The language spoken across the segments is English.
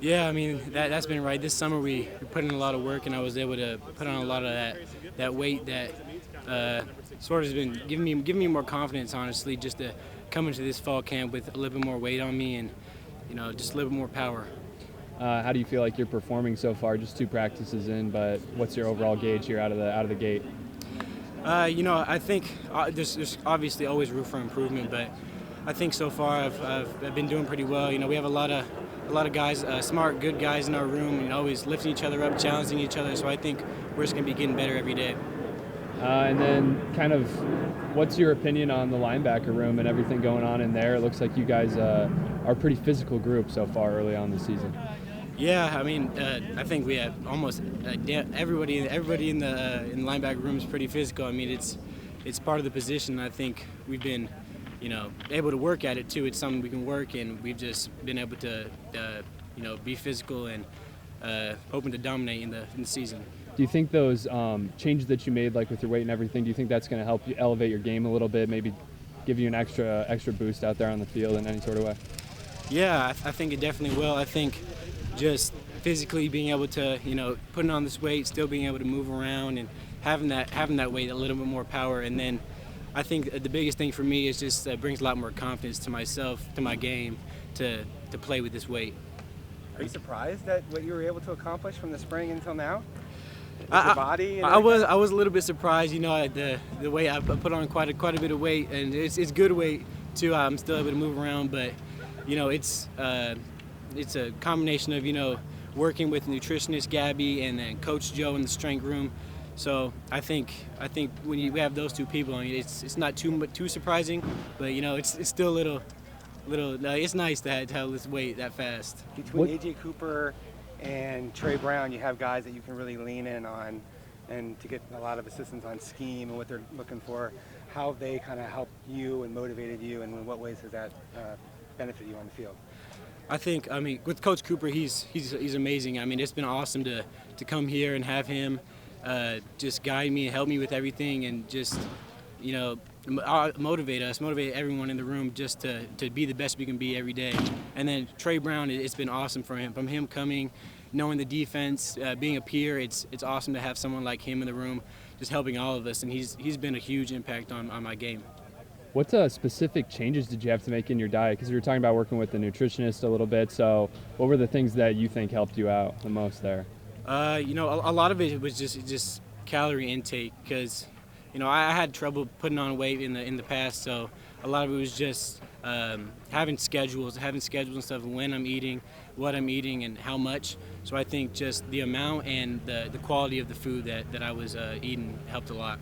Yeah, I mean that's been right. This summer we put in a lot of work, and I was able to put on a lot of that weight that sort of has been giving me more confidence, honestly, just to come into this fall camp with a little bit more weight on me and just a little bit more power. How do you feel like you're performing so far? Just 2 practices in, but what's your overall gauge here out of the gate? I think there's obviously always room for improvement, but I think so far I've been doing pretty well. We have a lot of guys, smart, good guys in our room, and always lifting each other up, challenging each other. So I think we're just gonna be getting better every day. And then, kind of, what's your opinion on the linebacker room and everything going on in there? It looks like you guys are a pretty physical group so far early on this season. Yeah, I mean, I think we have almost everybody in the linebacker room is pretty physical. I mean, it's part of the position. I think we've been, able to work at it too. It's something we can work, and we've just been able to, be physical and hoping to dominate in the season. Do you think those changes that you made, like with your weight and everything, do you think that's going to help you elevate your game a little bit, maybe give you an extra boost out there on the field in any sort of way? Yeah, I think it definitely will. I think just physically being able to, putting on this weight, still being able to move around and having that weight, a little bit more power. And then I think the biggest thing for me is just brings a lot more confidence to myself, to my game, to play with this weight. Are you surprised at what you were able to accomplish from the spring until now? With I, your body? And I was a little bit surprised. The weight I put on quite a bit of weight, and it's good weight too. I'm still able to move around, but it's a combination of working with nutritionist Gabby and then Coach Joe in the strength room. So I think when you have those two people, I mean, it's not too surprising, but it's still a little. It's nice to have this weight that fast. Between AJ Cooper and Trey Brown, you have guys that you can really lean in on, and to get a lot of assistance on scheme and what they're looking for. How have they kind of helped you and motivated you, and in what ways has that benefit you on the field? I think, with Coach Cooper, he's amazing. I mean, it's been awesome to come here and have him just guide me and help me with everything, and just motivate everyone in the room just to be the best we can be every day. And then Trey Brown, it's been awesome from him coming, knowing the defense, being a peer. It's awesome to have someone like him in the room, just helping all of us, and he's been a huge impact on my game. What specific changes did you have to make in your diet? Because you were talking about working with the nutritionist a little bit. So what were the things that you think helped you out the most there? A lot of it was just calorie intake, because I had trouble putting on weight in the past. So a lot of it was just having schedules and stuff, when I'm eating, what I'm eating, and how much. So I think just the amount and the quality of the food that I was eating helped a lot.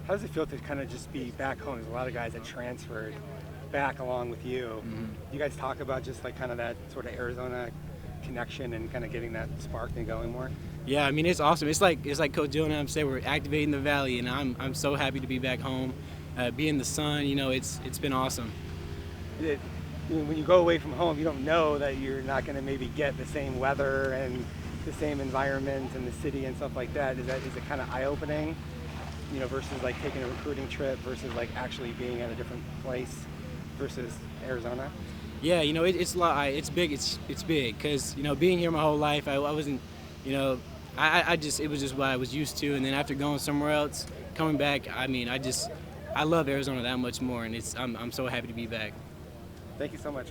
How does it feel to kind of just be back home? There's a lot of guys that transferred back along with you. Mm-hmm. You guys talk about just like kind of that sort of Arizona connection and kind of getting that spark thing going more? Yeah, I mean, it's awesome. It's like Coach Joe and I say, we're activating the valley, and I'm so happy to be back home, be in the sun. It's been awesome. When you go away from home, you don't know that you're not going to maybe get the same weather and the same environment and the city and stuff like that. Is it kind of eye-opening? Versus like taking a recruiting trip versus like actually being at a different place versus Arizona? Yeah, it's a lot. It's big. It's big because being here my whole life, I wasn't, it was just what I was used to. And then after going somewhere else, coming back, I love Arizona that much more, and I'm so happy to be back. Thank you so much.